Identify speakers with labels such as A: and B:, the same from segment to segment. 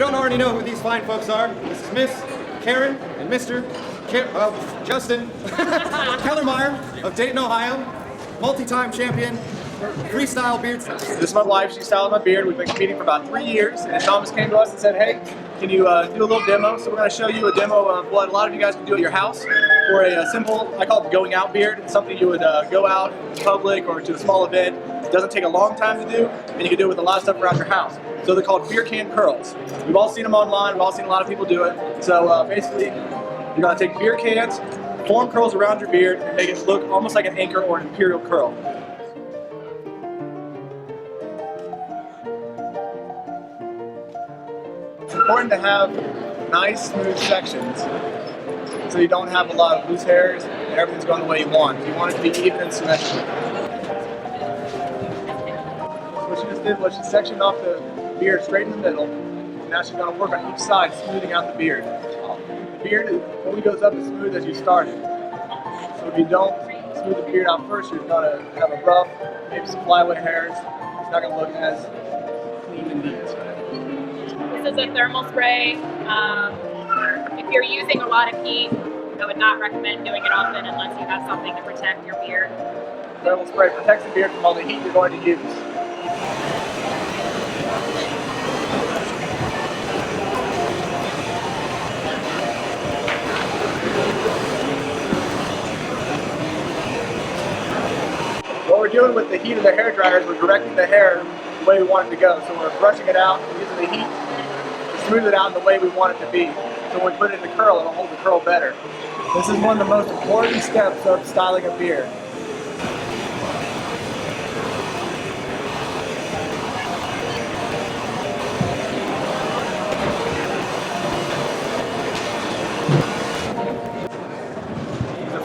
A: don't already know who these fine folks are, this is Miss Karen and Mr. Justin Kellermeyer of Dayton, Ohio, multi-time champion, freestyle beard.
B: This is my wife. She's styling my beard. We've been competing for about 3 years, and Thomas came to us and said, "Hey, can you do a little demo?" So we're going to show you a demo of what a lot of you guys can do at your house for a simple, I call it going out beard. It's something you would go out in public or to a small event. It doesn't take a long time to do, and you can do it with a lot of stuff around your house. So they're called beer can curls. We've all seen them online. We've all seen a lot of people do it. So basically, you're going to take beer cans, form curls around your beard, and make it look almost like an anchor or an imperial curl. It's important to have nice, smooth sections so you don't have a lot of loose hairs and everything's going the way you want. You want it to be even and symmetrical. So what she just did was she sectioned off the beard straight in the middle, and now she's going to work on each side, smoothing out the beard. The beard only goes up as smooth as you started. So if you don't smooth the beard out first, you're going to have a rough, maybe some flyaway hairs. It's not going to look as clean and neat.
C: This is a thermal spray. If you're using a lot of heat, I would not recommend doing it often unless you have something to protect your beard.
B: Thermal spray protects the beard from all the heat you're going to use. What we're doing with the heat of the hair dryer is we're directing the hair the way we want it to go. So we're brushing it out and using the heat to smooth it out in the way we want it to be. So when we put it in the curl, it'll hold the curl better. This is one of the most important steps of styling a beard.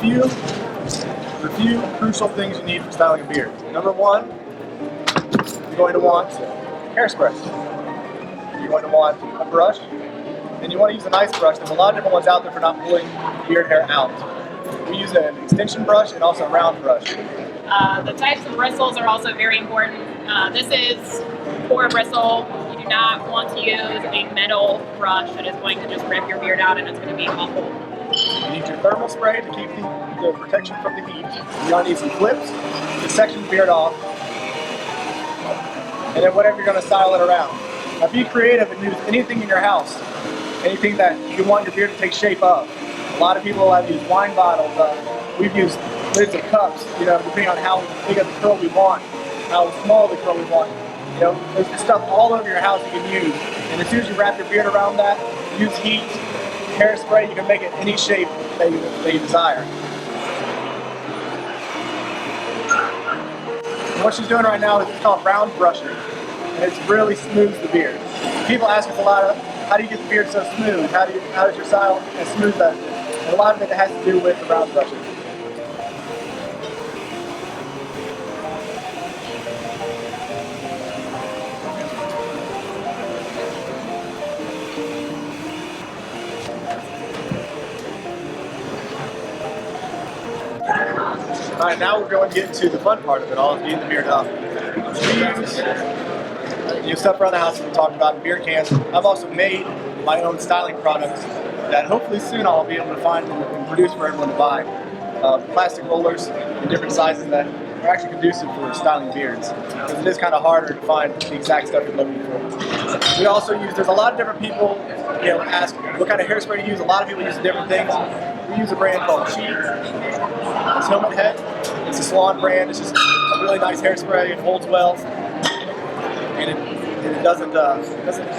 B: There's a few crucial things you need for styling a beard. Number one, you're going to want hairspray. You're going to want a brush, and you want to use a nice brush. There's a lot of different ones out there for not pulling beard hair out. We use an extension brush and also a round brush.
C: The types of bristles are also very important. This is for bristle. You do not want to use a metal brush that is going to just rip your beard out, and it's going to be awful.
B: You need your thermal spray to keep the protection from the heat. You're going to need some clips to section the beard off. And then whatever you're going to style it around. Now be creative and use anything in your house. Anything that you want your beard to take shape of. A lot of people have used wine bottles. We've used lids of cups, depending on how big of the curl we want, how small the curl we want. There's just stuff all over your house you can use. And as soon as you wrap your beard around that, use heat, hairspray, you can make it any shape that you desire. And what she's doing right now is called round brushing, and it's really smooths the beard. People ask us a lot of, how do you get the beard so smooth? How does your style smooth that? And a lot of it has to do with the round brushing. Alright, now we're going to get to the fun part of it all, getting the beard up. We use stuff around the house that we talked about in beer cans. I've also made my own styling products that hopefully soon I'll be able to find and produce for everyone to buy. Plastic rollers in different sizes that are actually conducive for styling beards. Because it is kind of harder to find the exact stuff you're looking for. We also use, there's a lot of different people ask what kind of hairspray to use. A lot of people use different things. We use a brand called Cheat. It's Helmet Head. It's a salon brand. It's just a really nice hairspray. It holds well, and it doesn't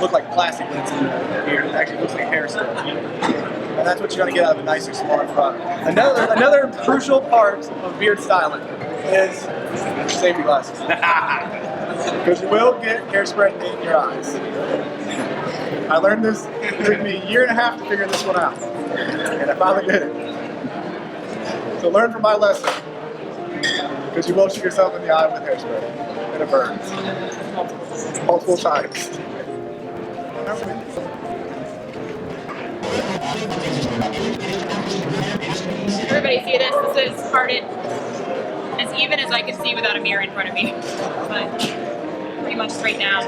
B: look like plastic when it's in the beard. It actually looks like hair still. And that's what you're going to get out of a nicer salon product. Another crucial part of beard styling is safety glasses, because you will get hairspray in your eyes. I learned this. It took me a year and a half to figure this one out, and I finally did it. So learn from my lesson, because you will shoot yourself in the eye with hairspray, and it burns multiple times.
C: Everybody see this? This is parted as even as I can see without a mirror in front of me, but pretty much straight now.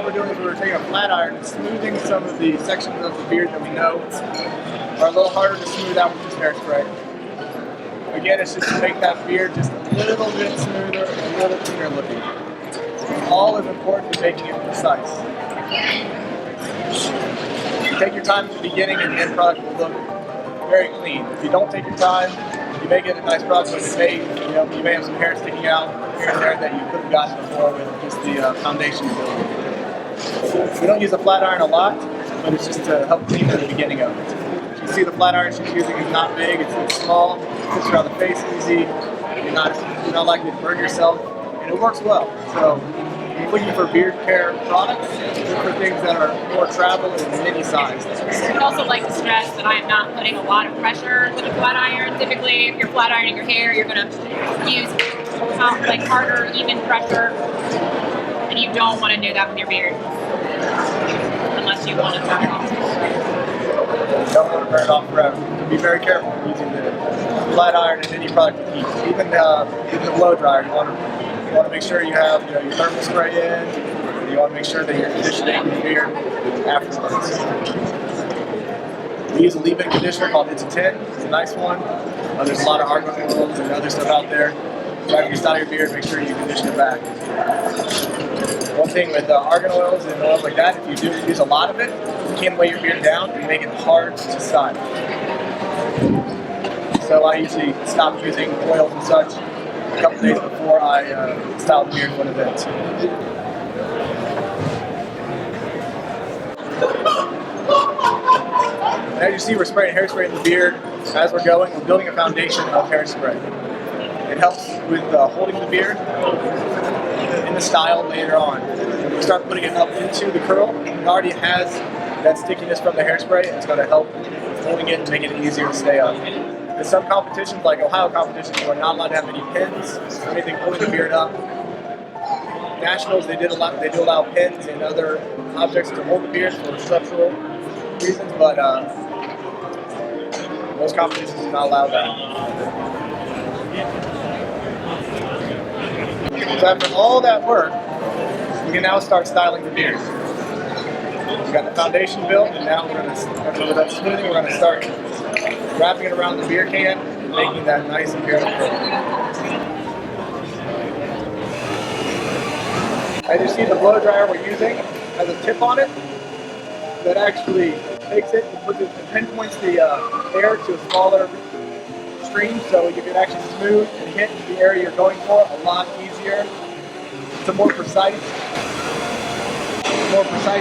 B: what we're doing is we're taking a flat iron and smoothing some of the sections of the beard that we know are a little harder to smooth out with this hairspray. Again, it's just to make that beard just a little bit smoother and a little cleaner looking. All is important in making it precise. If you take your time at the beginning, and the end product will look very clean. If you don't take your time, you may get a nice product, but you may have some hair sticking out here and there that you could have gotten before with just the foundation build. We don't use a flat iron a lot, but it's just to help clean at the beginning of it. You see the flat iron she's using is not big, it's small, fits around the face easy, you're not likely to burn yourself, and it works well. So if you're looking for beard care products, look for things that are more travel and mini sized.
C: I would also like to stress that I am not putting a lot of pressure with a flat iron. Typically, if you're flat ironing your hair, you're going to use harder, even pressure, and you don't want to do that with your beard, unless you want to turn it off.
B: You don't want to burn it off forever. So be very careful using the flat iron in any product with heat. Even the blow dryer, you want to make sure you have your thermal spray in. You want to make sure that you're conditioning your beard afterwards. We use a leave-in conditioner called It's a 10. It's a nice one. There's a lot of argan oils and other stuff out there. So after you style your beard, make sure you condition it back. One thing with argan oils and oils like that, if you do use a lot of it, you can weigh your beard down and make it hard to style. So I usually stop using oils and such a couple days before I style the beard for an event. As you see, we're spraying hairspray in the beard. As we're going, we're building a foundation of hairspray. It helps with holding the beard in the style later on. When we start putting it up into the curl, it already has that stickiness from the hairspray, and it's going to help holding it and making it easier to stay up. In some competitions, like Ohio competitions, we're not allowed to have any pins or anything holding the beard up. Nationals, they do allow pins and other objects to hold the beard for structural reasons, but most competitions do not allow that. So after all that work, we can now start styling the beard. We've got the foundation built, and now we're going to smoothing. We're going to start wrapping it around the beer can and making that nice and beautiful. As you see, the blow dryer we're using has a tip on it that actually takes it and pinpoints the air to a smaller stream, so you can actually smooth and hit the area you're going for a lot easier. It's a more precise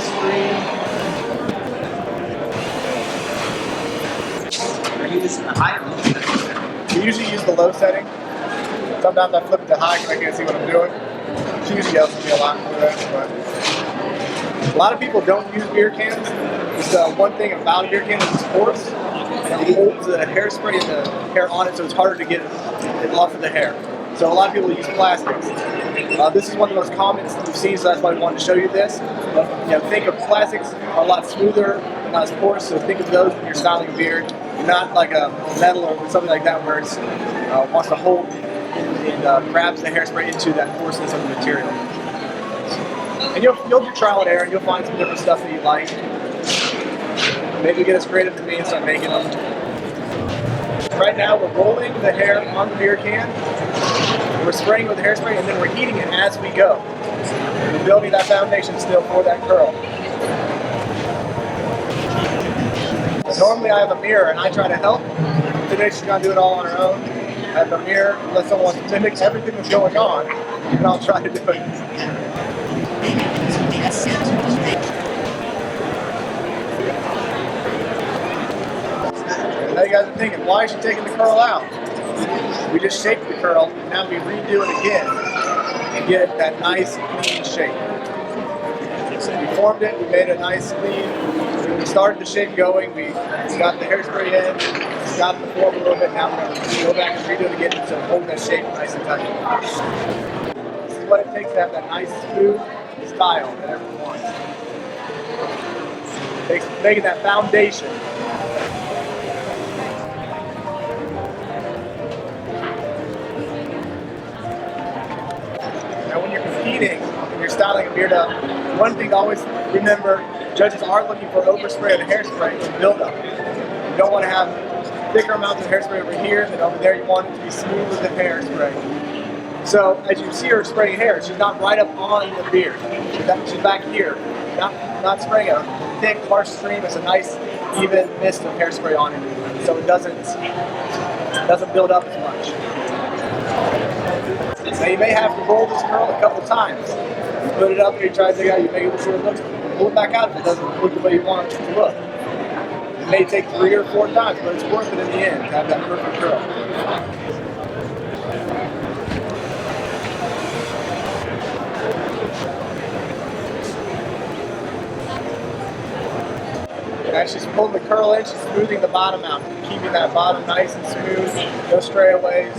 B: stream.
D: Are you using the high?
B: We usually use the low setting. Sometimes I flip it to high because I can't see what I'm doing. She usually yells at me a lot for that, but a lot of people don't use beer cans. It's one thing about a beer can is it's porous, and it holds the hairspray and the hair on it, so it's harder to get it off of the hair. So a lot of people use plastics. This is one of the most common you've seen, so that's why I wanted to show you this. But think of plastics are a lot smoother and not as porous, so think of those when you're styling a beard. Not like a metal or something like that where it wants to hold and grabs the hairspray into that coarseness of the material. And you'll do trial and error, and you'll find some different stuff that you like. Maybe get as creative as me and start making them. Right now we're rolling the hair on the beer can, we're spraying with the hairspray, and then we're heating it as we go. We're building that foundation still for that curl. Normally I have a mirror and I try to help. Today she's going to do it all on her own. I have a mirror, let someone mimic everything that's going on, and I'll try to do it. And now you guys are thinking, why is she taking the curl out? We just shaped the curl, and now we redo it again and get that nice, clean shape. We formed it, we made a nice, clean. We started the shape going, we got the hairspray in, got the form a little bit, now we're going to go back and redo it again to hold that shape nice and tight. This is what it takes to have that nice, smooth style that everyone wants. It takes making that foundation. Now when you're competing, and you're styling a beard up, One thing to always remember, judges are looking for overspray and hairspray to build up. You don't want to have thicker amounts of hairspray over here than over there. You want it to be smooth with the hairspray. So as you see her spraying hair, she's not right up on the beard. She's back here, not spraying a thick, harsh stream. It's a nice, even mist of hairspray on it, so it doesn't build up as much. Now you may have to roll this curl a couple times. You put it up here, you try to dig it out, you make sure it looks, pull it back out if it doesn't look the way you want it to look. It may take 3 or 4 times, but it's worth it in the end to have that perfect curl. As she's pulling the curl in, she's smoothing the bottom out, keeping that bottom nice and smooth, no strayaways.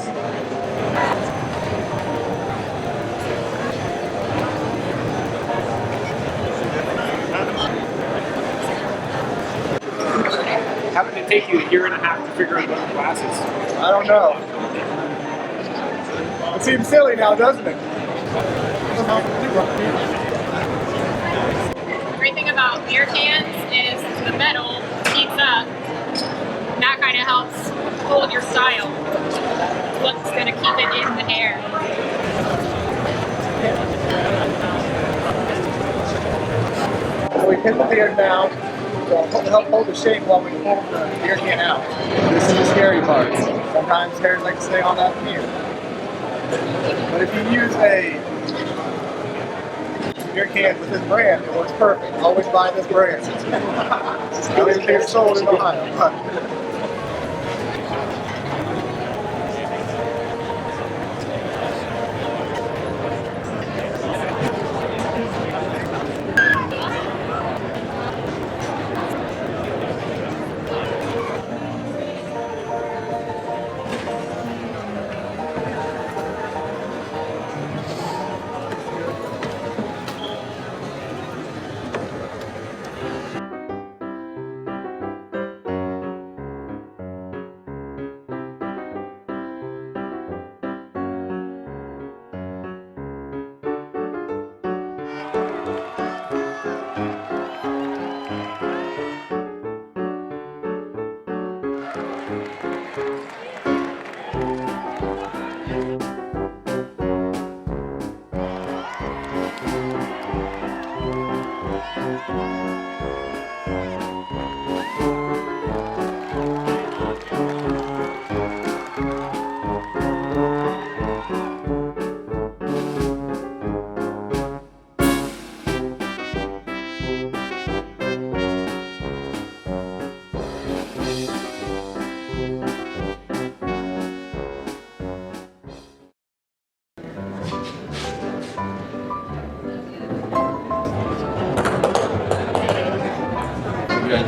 D: How did it take you a year and a half to figure out those glasses?
B: I don't know. It seems silly now, doesn't it?
C: The great thing about beer cans is the metal heats up. And that kind of helps hold your style. What's going to keep it in the hair.
B: So we pin the beard down to help hold the shape while we pull the beer can out. This is the scary part. Sometimes hairs like to stay on that beard. But if you use a beer can with this brand, it works perfect. Always buy this brand. It's sold in Ohio.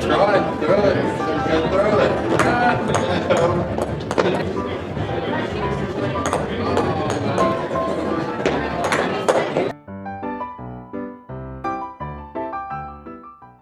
A: Try it. Do it.